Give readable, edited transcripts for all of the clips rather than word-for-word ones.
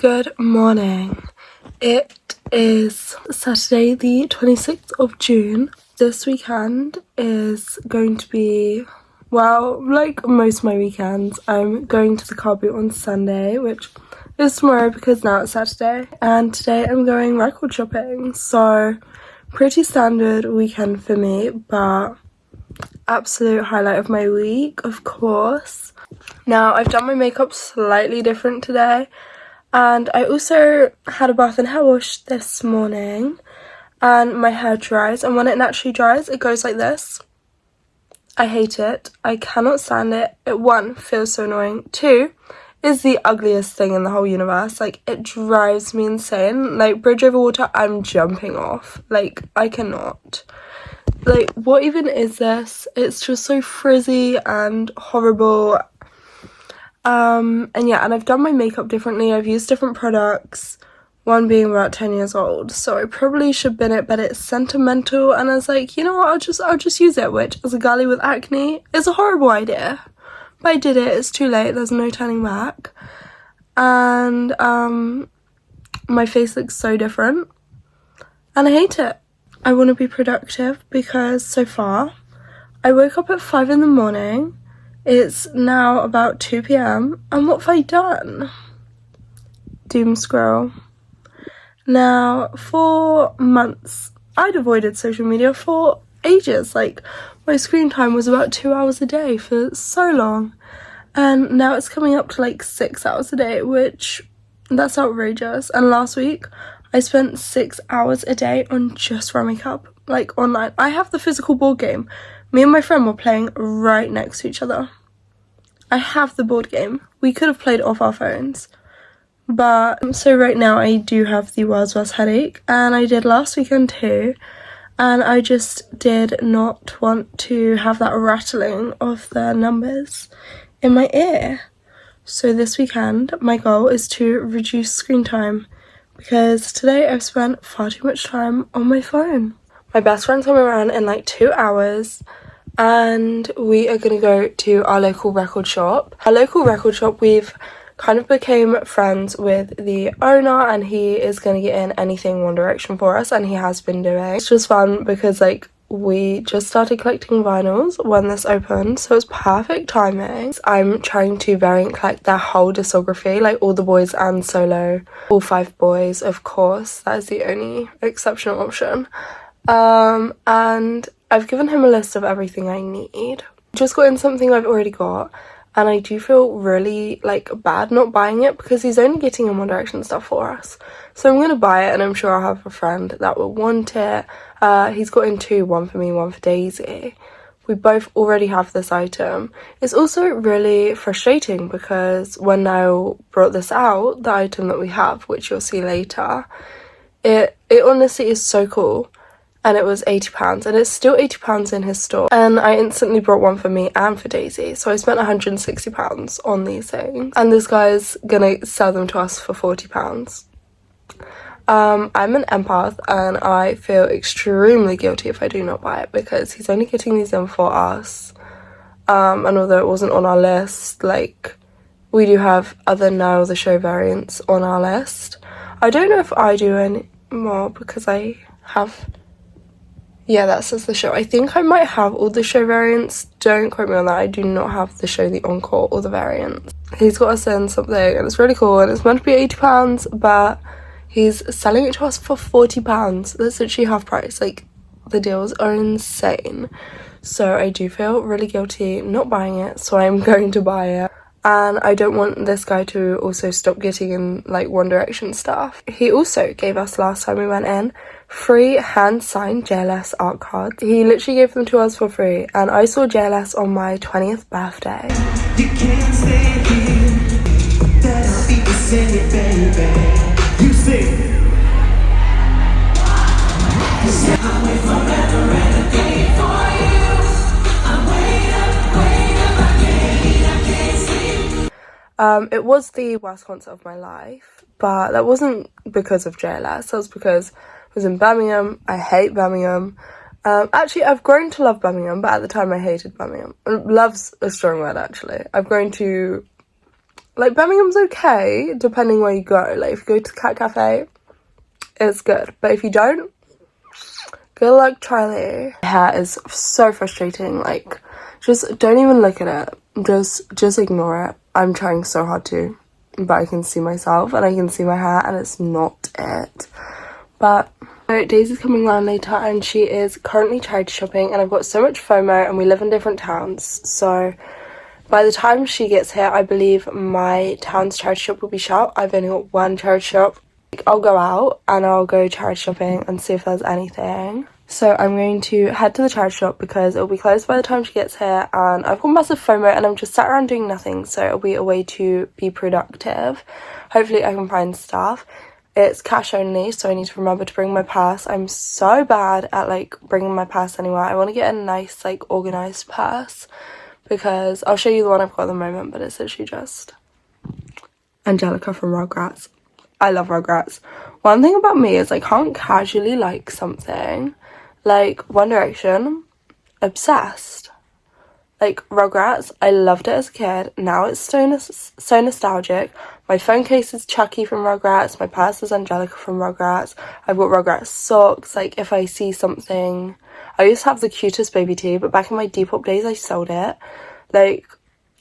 Good morning. It is Saturday the 26th of June. This weekend is going to be, well, like most of my weekends, I'm going to the car boot on Sunday, which is tomorrow because now it's Saturday. And today I'm going record shopping, so pretty standard weekend for me, but absolute highlight of my week, of course. Now, I've done my makeup slightly different today. And I also had a bath and hair wash this morning, and my hair dries, and when it naturally dries it goes like this. I hate it. I cannot stand it. It, one, feels so annoying. Two, is the ugliest thing in the whole universe. Like, it drives me insane. Like, bridge over water, I'm jumping off. Like, I cannot. Like, what even is this? It's just so frizzy and horrible. And yeah, and I've done my makeup differently. I've used different products, one being about 10 years old, so I probably should bin it, but it's sentimental, and I was like, you know what, I'll just use it, which as a girly with acne is a horrible idea, but I did it. It's too late, there's no turning back. And my face looks so different and I hate it. I want to be productive because so far I woke up at 5 in the morning. It's now about 2 p.m. and what have I done? Doom scroll. Now, for months, I'd avoided social media for ages. Like, my screen time was about 2 hours a day for so long. And now it's coming up to like 6 hours a day, which, that's outrageous. And last week, I spent 6 hours a day on just raw makeup, like online. I have the physical board game. Me and my friend were playing right next to each other. I have the board game. We could have played off our phones. But, so right now I do have the world's worst headache, and I did last weekend too, and I just did not want to have that rattling of the numbers in my ear. So this weekend, my goal is to reduce screen time, because today I've spent far too much time on my phone. My best friend's coming around in like 2 hours, and we are going to go to our local record shop. Our local record shop, we've kind of became friends with the owner, and he is going to get in anything One Direction for us, and he has been doing. It's just fun because like we just started collecting vinyls when this opened, so it's perfect timing. I'm trying to variant collect their whole discography, like all the boys and solo, all 5 boys, of course. That is the only exceptional option. And I've given him a list of everything I need. Just got in something I've already got, and I do feel really like bad not buying it because he's only getting in One Direction stuff for us. So I'm gonna buy it, and I'm sure I'll have a friend that will want it. He's got in 2, one for me, one for Daisy. We both already have this item. It's also really frustrating because when Niall brought this out, the item that we have, which you'll see later, it honestly is so cool. And it was £80, and it's still £80 in his store. And I instantly brought one for me and for Daisy, so I spent £160 on these things. And this guy's gonna sell them to us for £40. I'm an empath, and I feel extremely guilty if I do not buy it because he's only getting these in for us. And although it wasn't on our list, like, we do have other Now the Show variants on our list. I don't know if I do anymore because I have... Yeah, that says the show. I think I might have all the show variants. Don't quote me on that. I do not have the show, the encore, or the variants. He's got us in something, and it's really cool, and it's meant to be £80, but he's selling it to us for £40. That's literally half price. Like, the deals are insane. So I do feel really guilty not buying it, so I'm going to buy it. And I don't want this guy to also stop getting in like One Direction stuff. He also gave us, last time we went in, free hand-signed JLS art cards. He literally gave them to us for free, and I saw JLS on my 20th birthday. You can't stay here, that I'll be singing, baby. You sing. I'll wait forever and a day for you. I'm waiting again, I can't sleep. It was the worst concert of my life, but that wasn't because of JLS. That was because I was in Birmingham. I hate Birmingham. Actually, I've grown to love Birmingham, but at the time I hated Birmingham. Love's a strong word, actually. I've grown to Like, Birmingham's okay, depending where you go. Like, if you go to Cat Cafe, it's good. But if you don't, good luck, Charlie. My hair is so frustrating. Like, just don't even look at it. Just ignore it. I'm trying so hard to. But I can see myself and I can see my hair and it's not it. But Daisy's coming around later and she is currently charity shopping, and I've got so much FOMO and we live in different towns. So by the time she gets here, I believe my town's charity shop will be shut. I've only got one charity shop. I'll go out and I'll go charity shopping and see if there's anything. So I'm going to head to the charity shop because it'll be closed by the time she gets here, and I've got massive FOMO and I'm just sat around doing nothing, so it'll be a way to be productive. Hopefully I can find stuff. It's cash only, so I need to remember to bring my purse. I'm so bad at like bringing my purse anywhere. I want to get a nice like organised purse, because I'll show you the one I've got at the moment, but it's literally just Angelica from Rugrats. I love Rugrats. One thing about me is I can't casually like something. Like One Direction, obsessed. Like Rugrats, I loved it as a kid. Now it's so nostalgic. My phone case is Chucky from Rugrats. My purse is Angelica from Rugrats. I've got Rugrats socks. Like if I see something, I used to have the cutest baby tee, but back in my Depop days I sold it. Like,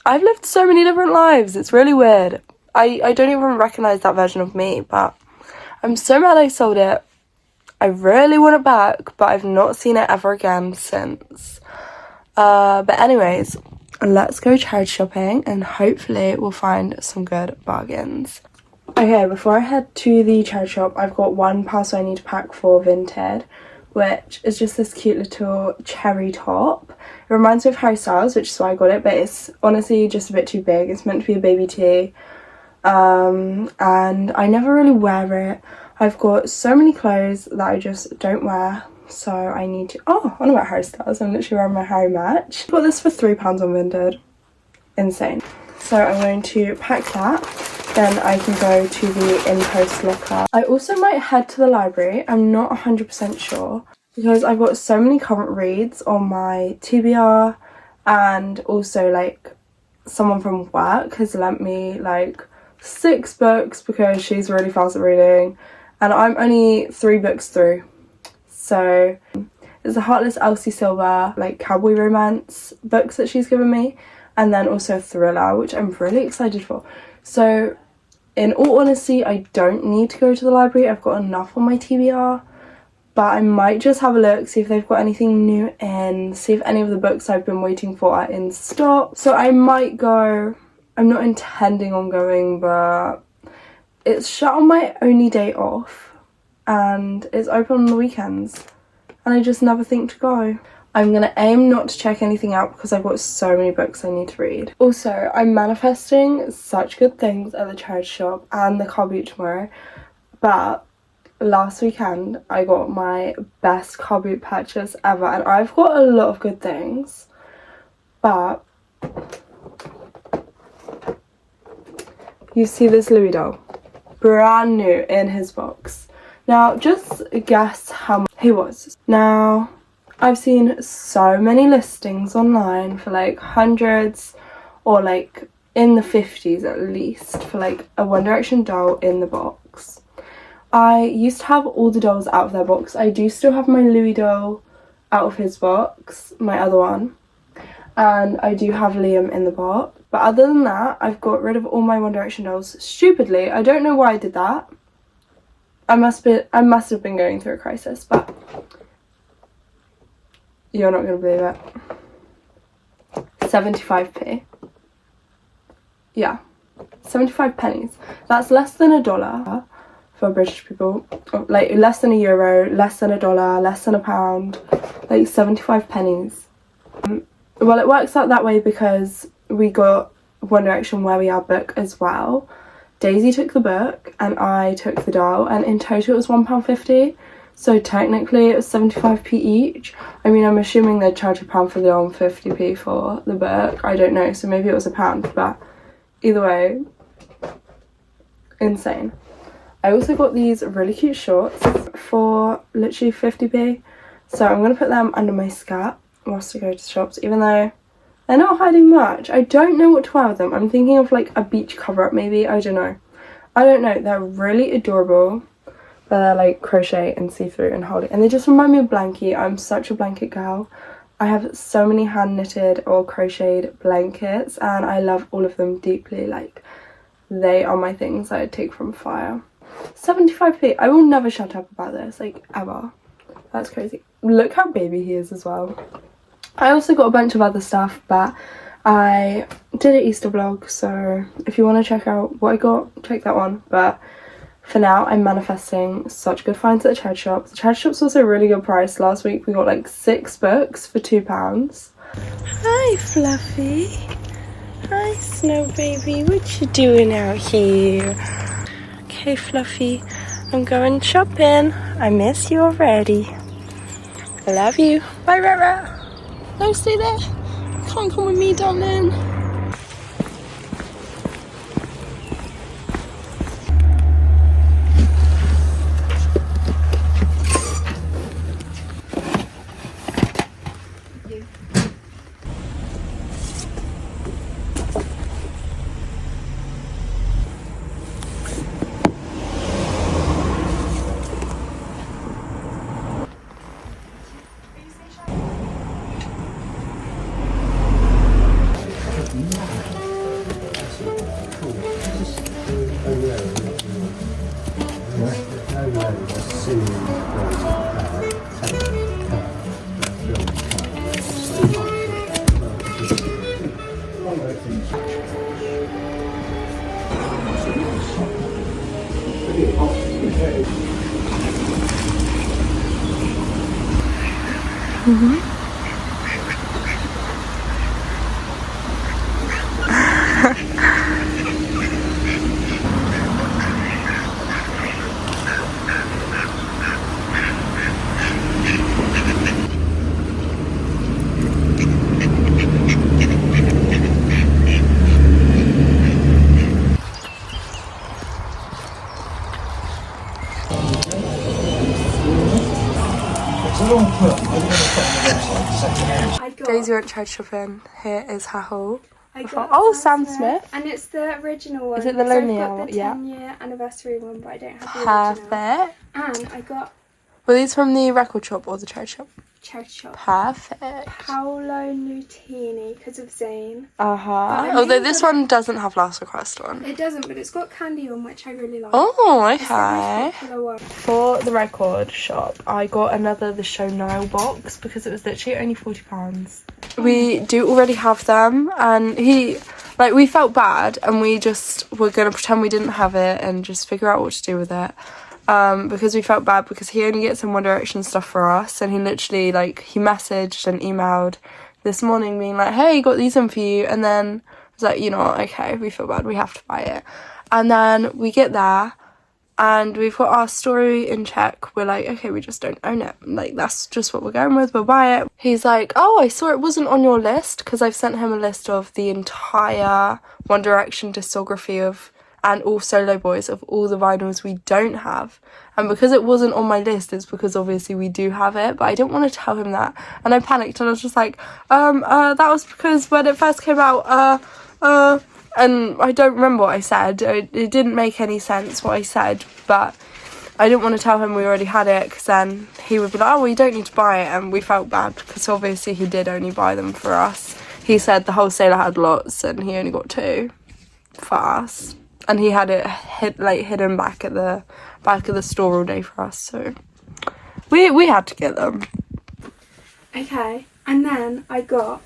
I've lived so many different lives. It's really weird. I don't even recognise that version of me, but I'm so mad I sold it. I really want it back, but I've not seen it ever again since. But anyways, let's go charity shopping and hopefully we'll find some good bargains. Okay, before I head to the charity shop, I've got one parcel I need to pack for Vinted, which is just this cute little cherry top. It reminds me of Harry Styles, which is why I got it, but it's honestly just a bit too big. It's meant to be a baby tee, and I never really wear it. I've got so many clothes that I just don't wear, so I need to... Oh, on about Harry Styles, I'm literally wearing my Harry merch. Got this for £3 on Vinted. Insane. So I'm going to pack that, then I can go to the in-post locker. I also might head to the library, I'm not 100% sure, because I've got so many current reads on my TBR, and also like someone from work has lent me like 6 books because she's really fast at reading, and I'm only 3 books through. So there's a Heartless Elsie Silver like cowboy romance books that she's given me, and then also a thriller, which I'm really excited for. So in all honesty, I don't need to go to the library. I've got enough on my TBR, but I might just have a look, see if they've got anything new in, see if any of the books I've been waiting for are in stock. So I might go. I'm not intending on going, but it's shut on my only day off and it's open on the weekends, and I just never think to go. I'm gonna aim not to check anything out because I've got so many books I need to read. Also, I'm manifesting such good things at the charity shop and the car boot tomorrow, but last weekend I got my best car boot purchase ever, and I've got a lot of good things, but you see this Louis doll, brand new in his box. Now just guess how much he was. Now I've seen so many listings online for like hundreds or like in the 50s at least for like a One Direction doll in the box. I used to have all the dolls out of their box. I do still have my Louis doll out of his box, my other one, and I do have Liam in the box. But other than that, I've got rid of all my One Direction dolls stupidly. I don't know why I did that. I must have been going through a crisis, but you're not going to believe it. 75p. Yeah, 75 pennies. That's less than $1 for British people. Like less than €1, less than $1, less than £1. Like 75 pennies. Well, it works out that way because we got One Direction Where We Are book as well. Daisy took the book and I took the doll, and in total it was £1.50. So technically it was 75p each. I mean, I'm assuming they'd charge £1 for the doll and 50p for the book. I don't know, so maybe it was £1, but either way, insane. I also got these really cute shorts for literally 50p. So I'm going to put them under my skirt whilst I go to the shops, even though They're not hiding much. I don't know what to wear with them. I'm thinking of like a beach cover up maybe. I don't know. They're really adorable. But they're like crochet and see-through and holding. And they just remind me of blanket. I'm such a blanket girl. I have so many hand knitted or crocheted blankets and I love all of them deeply. Like, they are my things that I take from fire. 75p. I will never shut up about this, like, ever. That's crazy. Look how baby he is as well. I also got a bunch of other stuff, but I did an Easter vlog, so if you want to check out what I got, check that one. But for now, I'm manifesting such good finds at the charity shop. The charity shop's also a really good price. Last week we got like 6 books for £2. Hi Fluffy. Hi Snow Baby. What you doing out here? Okay Fluffy, I'm going shopping. I miss you already. I love you. Bye Rara. No, stay there. Can't come with me, darling. Daisy went charity shopping. Here is her haul. Sam Smith. And it's the original one. Is it the Lonely Hour? Hour? The Yeah. 10-year anniversary one, but I don't have the original. Perfect. And I got Were these from the record shop or the charity shop? charity shop. Perfect. Paolo Nutini because of Zayn. Although this one doesn't have last request on. It doesn't, but it's got candy on, which I really like. Oh, It's the most okay. popular one. For the record shop, I got another The Show Nile box because it was literally only £40. We do already have them, and we felt bad, and we just were gonna pretend we didn't have it and just figure out what to do with it. Because we felt bad because he only gets some One Direction stuff for us, and he literally he messaged and emailed this morning being like, hey, got these in for you, and then I was like, you know what, okay, we feel bad, we have to buy it. And then we get there and we've got our story in check. We're like, okay, we just don't own it, like that's just what we're going with, we'll buy it. He's like, oh, I saw it wasn't on your list, because I've sent him a list of the entire One Direction discography and all solo boys of all the vinyls we don't have, and because it wasn't on my list, it's because obviously we do have it, but I didn't want to tell him that, and I panicked and I was just like, that was because when it first came out, and I don't remember what I said. It didn't make any sense what I said, but I didn't want to tell him we already had it, because then he would be like, oh, well, you don't need to buy it, and we felt bad because obviously he did only buy them for us. He said the wholesaler had lots and he only got 2 for us. And he had it hidden back at the store all day for us, so we had to get them. Okay, and then I got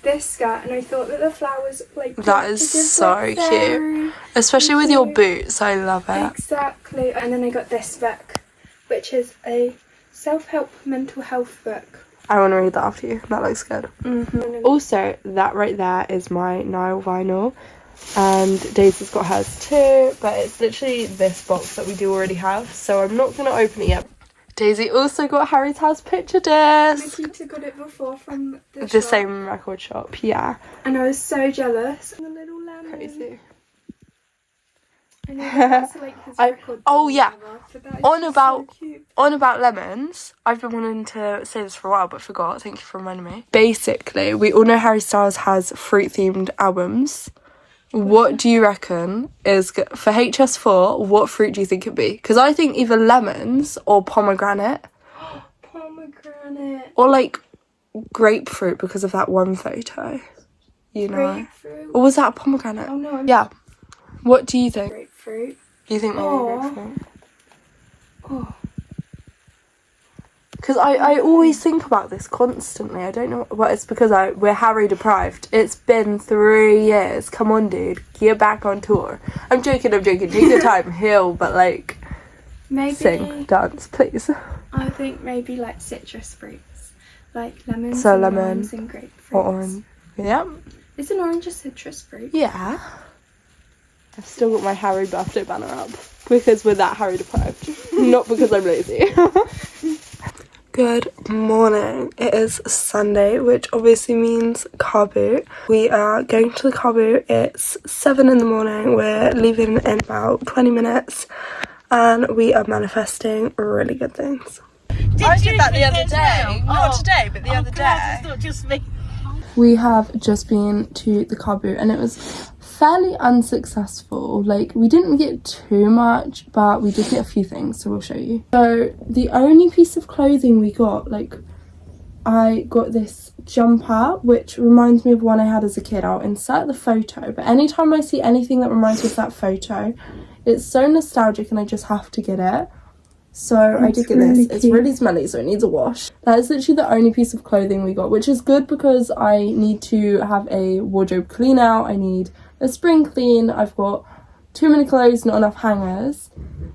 this skirt, and I thought that the flowers that is so cute, especially with your boots. I love it. Exactly. And then I got this book, which is a self-help mental health book. I want to read that after you. That looks good. Also, that right there is my Nile vinyl. And Daisy's got hers too, but it's literally this box that we do already have, so I'm not going to open it yet. Daisy also got Harry's House picture disc. Nikita got it before from the shop. Same record shop, yeah. And I was so jealous. And the little lemon. Crazy. I know that's like his record. Oh yeah, But that is on just about so cute. on about lemons. I've been wanting to say this for a while, but forgot. Thank you for reminding me. Basically, we all know Harry Styles has fruit-themed albums. What do you reckon is for HS4? What fruit do you think it'd be? Because I think either lemons or pomegranate, Pomegranate. or like grapefruit because of that one photo. You know, Grapefruit. or was that a pomegranate? Oh no. Yeah. What do you think? Grapefruit. Do you think maybe Or- grapefruit? Oh. Because I always think about this constantly. I don't know. Well, it's because we're Harry deprived. It's been 3 years. Come on, dude. Get back on tour. I'm joking. Take your time. Heal. But, like, Maybe. sing. Dance, please. I think maybe like citrus fruits. Like lemons So and lemon limes and grapefruits. Or orange. Yeah. Is an orange a citrus fruit? Yeah. I've still got my Harry birthday banner up. Because we're that Harry deprived. Not because I'm lazy. Good morning. It is Sunday, which obviously means car boot. We are going to the car boot. It's 7 in the morning. We're leaving in about 20 minutes and we are manifesting really good things. I did that the other day. Not today, but the other day. It's not just me. We have just been to the car boot and it was fairly unsuccessful. Like, we didn't get too much, but we did get a few things, so we'll show you. So the only piece of clothing we got, like, I got this jumper which reminds me of one I had as a kid. I'll insert the photo, but anytime I see anything that reminds me of that photo, it's so nostalgic and I just have to get it. So I did get this. It's really smelly, so it needs a wash. That is literally the only piece of clothing we got, which is good because I need to have a wardrobe clean out. I need a spring clean. I've got too many clothes, not enough hangers.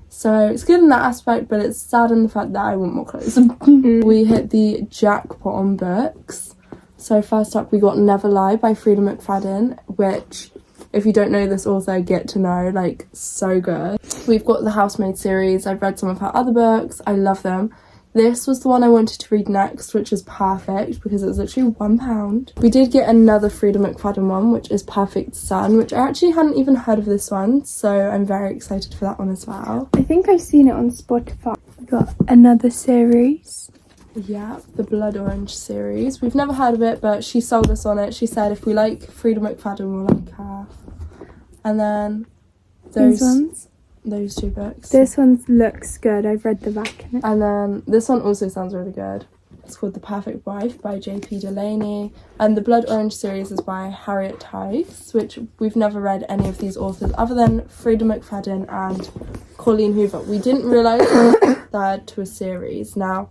So it's good in that aspect, but it's sad in the fact that I want more clothes. We hit the jackpot on books. So first up, we got Never Lie by Frida McFadden, which, if you don't know this author, get to know, like, so good. We've got the Housemaid series. I've read some of her other books. I love them. This was the one I wanted to read next, which is perfect because it was literally £1. We did get another Frida McFadden one, which is Perfect Sun, which I actually hadn't even heard of this one, so I'm very excited for that one as well. I think I've seen it on Spotify. We got another series. Yeah, the Blood Orange series. We've never heard of it, but she sold us on it. She said if we like Frida McFadden, we'll like her. And then These ones. those two books. This one looks good. I've read the back in it. And then this one also sounds really good. It's called The Perfect Wife by J.P. Delaney. And the Blood Orange series is by Harriet Tice, which we've never read any of these authors other than Frida McFadden and Colleen Hoover. We didn't realise that to a series. Now,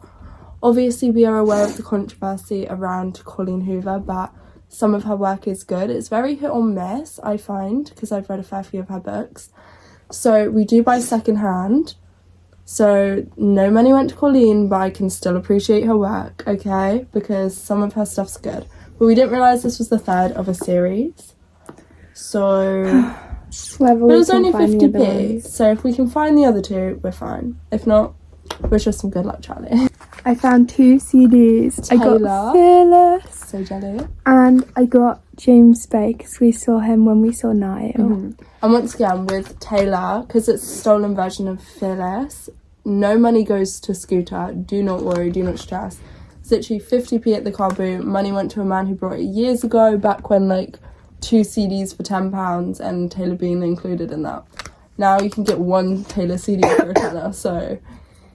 obviously we are aware of the controversy around Colleen Hoover, but some of her work is good. It's very hit or miss, I find, because I've read a fair few of her books. So we do buy secondhand. So no money went to Colleen, but I can still appreciate her work, okay? Because some of her stuff's good. But we didn't realise this was the third of a series. So Whether but it was only can find the other 50p. ones. So if we can find the other two, we're fine. If not, wish us some good luck, Charlie. I found 2 CDs. I Taylor. got Fearless So jelly. and I got James Bay because we saw him when we saw Niall. And once again, with Taylor, because it's a stolen version of Fearless, no money goes to Scooter. Do not worry, do not stress. It's literally 50p at the car boot. Money went to a man who brought it years ago, back when, like, 2 CDs for £10 and Taylor being included in that. Now you can get 1 Taylor CD for a tenner, so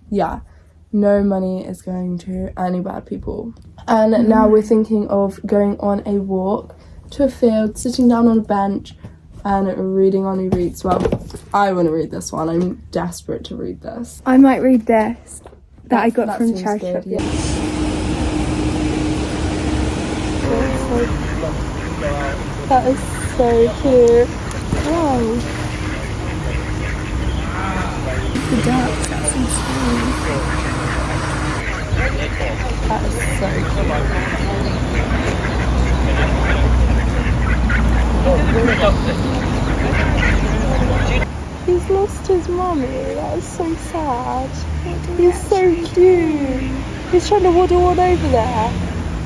yeah. No money is going to any bad people. And now we're thinking of going on a walk to a field, sitting down on a bench and reading our new reads. Well, I want to read this one. I'm desperate to read this. I might read this that I got That from seems charity good, shop. yeah. That is so cute. Wow. The ducks, that's insane. That is so cute. He's lost his mummy. That is so sad. He's so cute. He's trying to waddle on over there.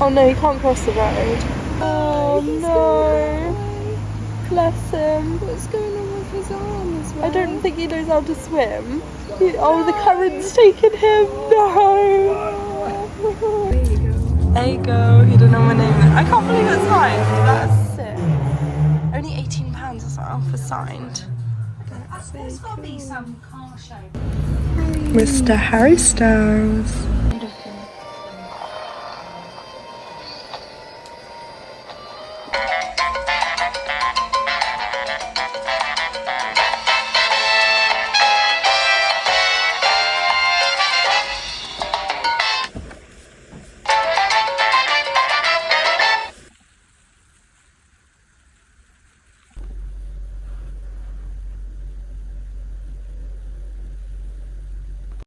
Oh no, he can't cross the road. Oh no. Bless him. What's going on with his arms? I don't think he knows how to swim. Oh, the current's taken him. No. There you go. Ego, he didn't know my name. I can't believe it's signed. That's sick. Only £18 or something for signed. There's got to be some car show. Mr. Harry Styles.